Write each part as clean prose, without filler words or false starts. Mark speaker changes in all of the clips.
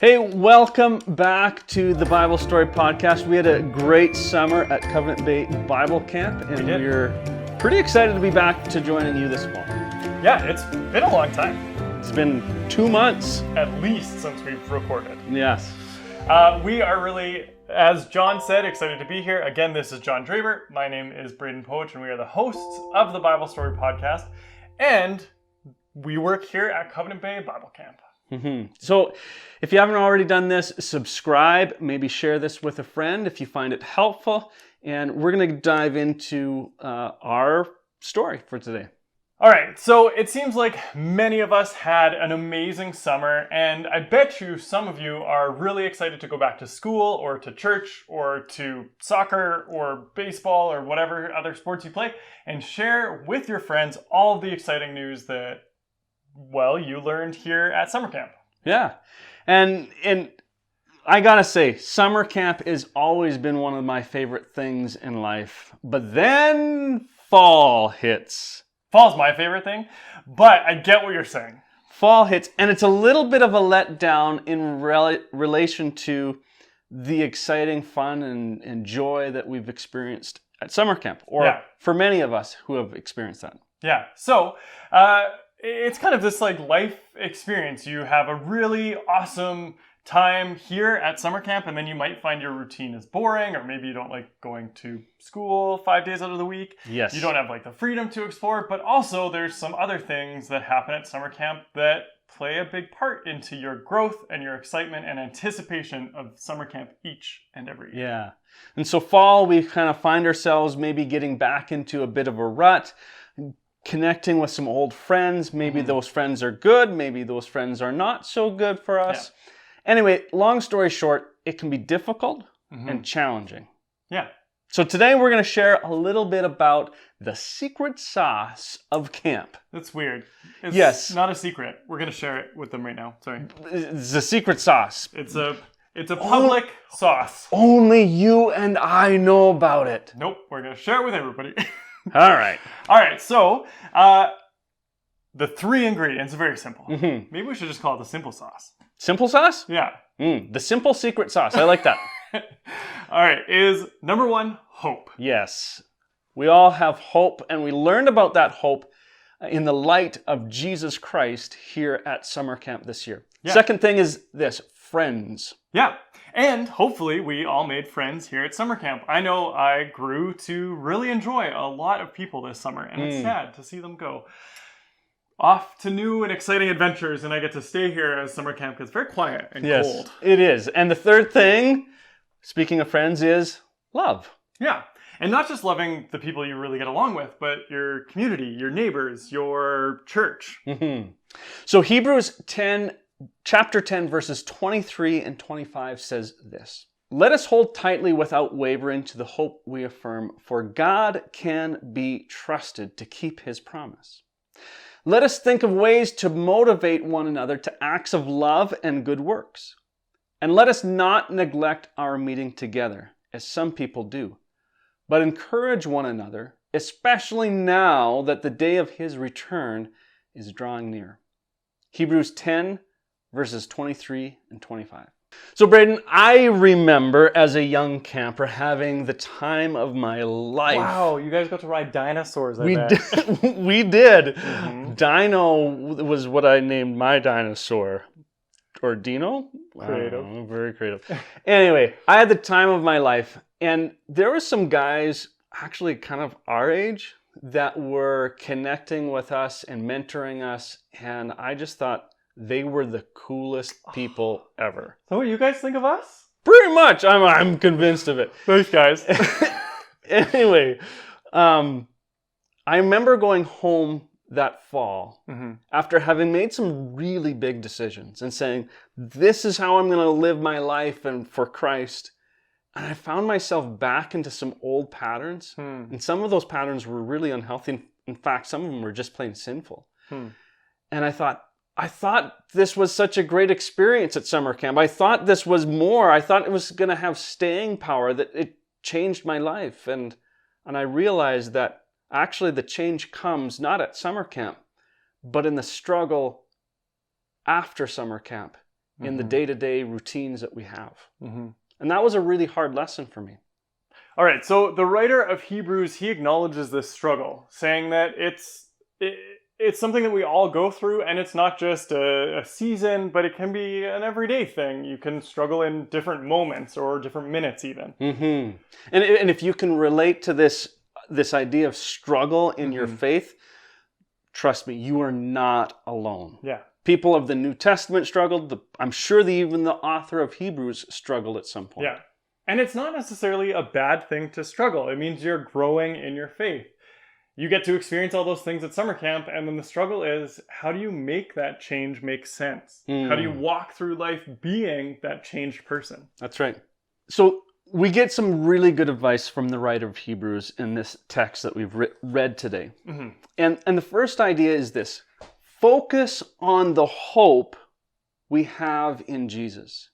Speaker 1: Hey, welcome back to the Bible Story Podcast. We had a great summer at Covenant Bay Bible Camp, and we're pretty excited to be back to joining you this fall.
Speaker 2: Yeah, it's been a long time.
Speaker 1: It's been 2 months.
Speaker 2: At least since we've recorded.
Speaker 1: Yes.
Speaker 2: We are really, as John said, excited to be here. Again, this is John Draper. My name is Braden Poach, and we are the hosts of the Bible Story Podcast. And we work here at Covenant Bay Bible Camp.
Speaker 1: Mm-hmm. So if you haven't already done this, subscribe, maybe share this with a friend if you find it helpful. And we're going to dive into our story for today.
Speaker 2: All right, so it seems like many of us had an amazing summer, and I bet you some of you are really excited to go back to school or to church or to soccer or baseball or whatever other sports you play and share with your friends all of the exciting news that, well, you learned here at summer camp.
Speaker 1: Yeah, and I gotta say, summer camp has always been one of my favorite things in life, but then fall hits.
Speaker 2: Fall's my favorite thing, but I get what you're saying.
Speaker 1: Fall hits, and it's a little bit of a letdown in relation to the exciting fun and joy that we've experienced at summer camp, or for many of us who have experienced that.
Speaker 2: Yeah, so it's kind of this like life experience. You have a really awesome time here at summer camp, and then you might find your routine is boring, or maybe you don't like going to school 5 days out of the week.
Speaker 1: Yes.
Speaker 2: You don't have like the freedom to explore, but also there's some other things that happen at summer camp that play a big part into your growth and your excitement and anticipation of summer camp each and every year.
Speaker 1: Yeah. And so fall, we kind of find ourselves maybe getting back into a bit of a rut, connecting with some old friends. Maybe those friends are good, maybe those friends are not so good for us. Yeah. Anyway, long story short, it can be difficult and challenging.
Speaker 2: Yeah.
Speaker 1: So today we're going to share a little bit about the secret sauce of camp.
Speaker 2: That's weird. It's not a secret. We're going to share it with them right now. Sorry.
Speaker 1: It's the secret sauce.
Speaker 2: It's a public sauce.
Speaker 1: Only you and I know about it.
Speaker 2: Nope. We're going to share it with everybody.
Speaker 1: All right.
Speaker 2: All right. So, the 3 ingredients are very simple. Maybe we should just call it the simple sauce.
Speaker 1: Simple sauce?
Speaker 2: Yeah.
Speaker 1: The simple secret sauce. I like that.
Speaker 2: All right. Is number 1, hope.
Speaker 1: Yes. We all have hope, and we learned about that hope in the light of Jesus Christ here at summer camp this year. Yeah. Second thing is this, friends.
Speaker 2: Yeah. And hopefully we all made friends here at summer camp. I know I grew to really enjoy a lot of people this summer, and it's sad to see them go off to new and exciting adventures, and I get to stay here as summer camp because it's very quiet and cold.
Speaker 1: It is. And the third thing, speaking of friends, is love.
Speaker 2: Yeah. And not just loving the people you really get along with, but your community, your neighbors, your church.
Speaker 1: So Hebrews 10, chapter 10, verses 23 and 25 says this: "Let us hold tightly without wavering to the hope we affirm, for God can be trusted to keep his promise. Let us think of ways to motivate one another to acts of love and good works. And let us not neglect our meeting together, as some people do, but encourage one another, especially now that the day of his return is drawing near." Hebrews 10, verses 23 and 25. So Braden, I remember as a young camper having the time of my life.
Speaker 2: Wow, you guys got to ride dinosaurs, I bet.
Speaker 1: We did. Dino was what I named my dinosaur. Or Dino?
Speaker 2: Creative.
Speaker 1: Very creative. Anyway, I had the time of my life, and there were some guys actually kind of our age that were connecting with us and mentoring us, and I just thought they were the coolest people ever.
Speaker 2: So what you guys think of us?
Speaker 1: Pretty much. I'm convinced of it.
Speaker 2: Thanks, guys.
Speaker 1: Anyway, I remember going home that fall after having made some really big decisions and saying, this is how I'm going to live my life and for Christ. And I found myself back into some old patterns. And some of those patterns were really unhealthy. In fact, some of them were just plain sinful. And I thought this was such a great experience at summer camp. I thought this was more. I thought it was going to have staying power, that it changed my life. And I realized that actually the change comes not at summer camp, but in the struggle after summer camp in the day-to-day routines that we have.
Speaker 2: Mm-hmm.
Speaker 1: And that was a really hard lesson for me.
Speaker 2: All right, so the writer of Hebrews, he acknowledges this struggle, saying that it's something that we all go through, and it's not just a season, but it can be an everyday thing. You can struggle in different moments or different minutes even.
Speaker 1: Mm-hmm. And if you can relate to this idea of struggle in your faith, trust me, you are not alone.
Speaker 2: Yeah.
Speaker 1: People of the New Testament struggled. I'm sure even the author of Hebrews struggled at some point.
Speaker 2: Yeah. And it's not necessarily a bad thing to struggle. It means you're growing in your faith. You get to experience all those things at summer camp, and then the struggle is, how do you make that change make sense? How do you walk through life being that changed person?
Speaker 1: That's right. So we get some really good advice from the writer of Hebrews in this text that we've read today.
Speaker 2: Mm-hmm.
Speaker 1: And the first idea is this: focus on the hope we have in Jesus.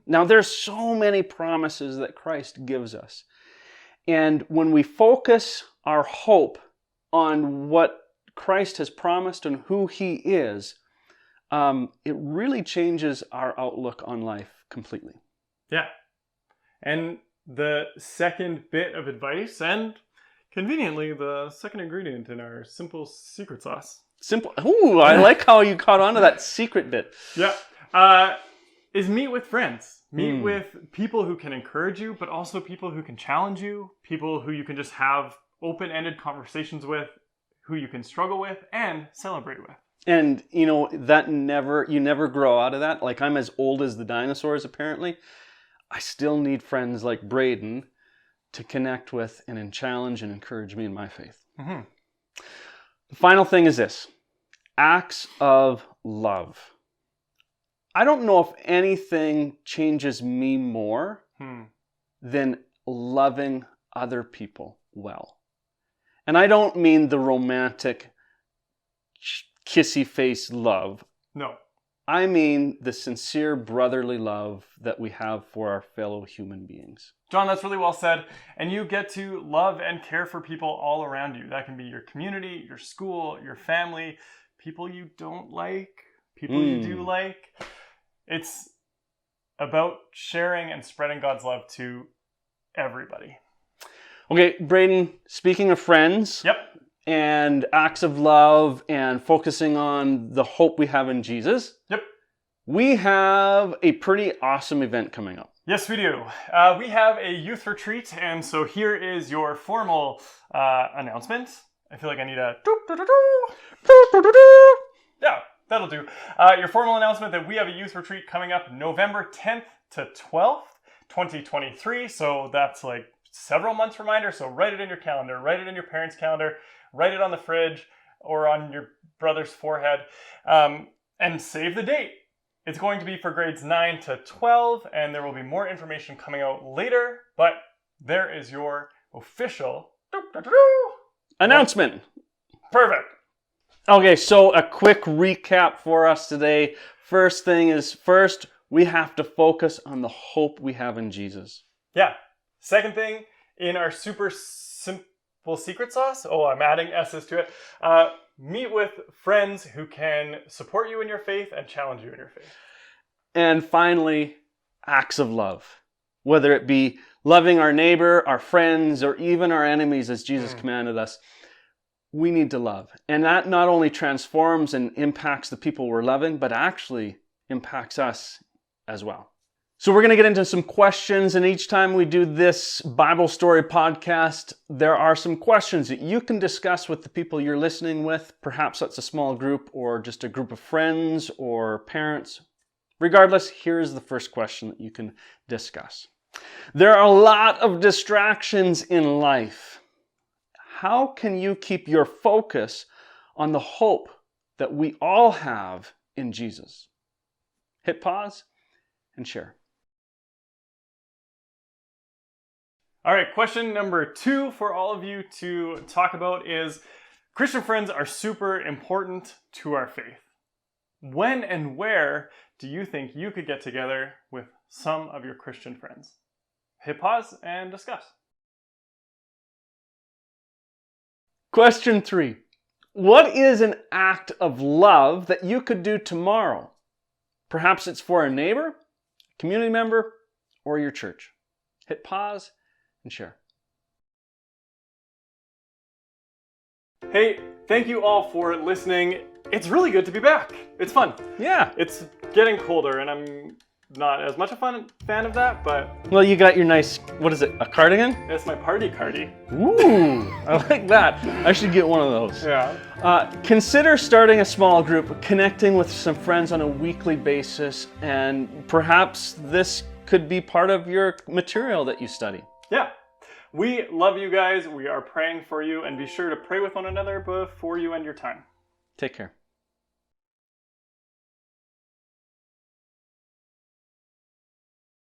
Speaker 1: Now, there's so many promises that Christ gives us. And when we focus our hope on what Christ has promised and who he is, it really changes our outlook on life completely.
Speaker 2: Yeah. And the second bit of advice, and conveniently the second ingredient in our simple secret sauce.
Speaker 1: Simple. Ooh, I like how you caught on to that secret bit.
Speaker 2: Yeah. Is meet with friends. Meet with people who can encourage you, but also people who can challenge you, people who you can just have open-ended conversations with, who you can struggle with and celebrate with.
Speaker 1: And you never grow out of that. Like, I'm as old as the dinosaurs, apparently. I still need friends like Braden to connect with and challenge and encourage me in my faith.
Speaker 2: Mm-hmm.
Speaker 1: The final thing is this: acts of love. I don't know if anything changes me more than loving other people well. And I don't mean the romantic, kissy face love.
Speaker 2: No.
Speaker 1: I mean the sincere brotherly love that we have for our fellow human beings.
Speaker 2: John, that's really well said. And you get to love and care for people all around you. That can be your community, your school, your family, people you don't like, people you do like. It's about sharing and spreading God's love to everybody.
Speaker 1: Okay, Braden, speaking of friends and acts of love and focusing on the hope we have in Jesus, we have a pretty awesome event coming up.
Speaker 2: Yes, we do. We have a youth retreat, and so here is your formal announcement. I feel like I need a... Yeah. That'll do. Your formal announcement that we have a youth retreat coming up November 10th to 12th, 2023. So that's like several months reminder. So write it in your calendar, write it in your parents' calendar, write it on the fridge or on your brother's forehead, and save the date. It's going to be for grades 9 to 12, and there will be more information coming out later, but there is your official
Speaker 1: announcement.
Speaker 2: Perfect.
Speaker 1: Okay, so a quick recap for us today. First thing is, we have to focus on the hope we have in Jesus.
Speaker 2: Yeah. Second thing, in our super simple secret sauce, I'm adding S's to it, meet with friends who can support you in your faith and challenge you in your faith.
Speaker 1: And finally, acts of love. Whether it be loving our neighbor, our friends, or even our enemies as Jesus commanded us. We need to love. And that not only transforms and impacts the people we're loving, but actually impacts us as well. So we're going to get into some questions, and each time we do this Bible story podcast, there are some questions that you can discuss with the people you're listening with. Perhaps that's a small group or just a group of friends or parents. Regardless, here's the first question that you can discuss. There are a lot of distractions in life. How can you keep your focus on the hope that we all have in Jesus? Hit pause and share.
Speaker 2: All right, question number 2 for all of you to talk about is, Christian friends are super important to our faith. When and where do you think you could get together with some of your Christian friends? Hit pause and discuss.
Speaker 1: Question 3. What is an act of love that you could do tomorrow? Perhaps it's for a neighbor, community member, or your church. Hit pause and share.
Speaker 2: Hey, thank you all for listening. It's really good to be back. It's fun.
Speaker 1: Yeah.
Speaker 2: It's getting colder and I'm not as much a fan of that, but
Speaker 1: Well, you got your nice, what is it, a cardigan?
Speaker 2: it's my party cardi.
Speaker 1: Ooh, I like that. I should get one of those.
Speaker 2: Yeah.
Speaker 1: Consider starting a small group, connecting with some friends on a weekly basis, and perhaps this could be part of your material that you study.
Speaker 2: Yeah. We love you guys. We are praying for you, and be sure to pray with one another before you end your time.
Speaker 1: Take care.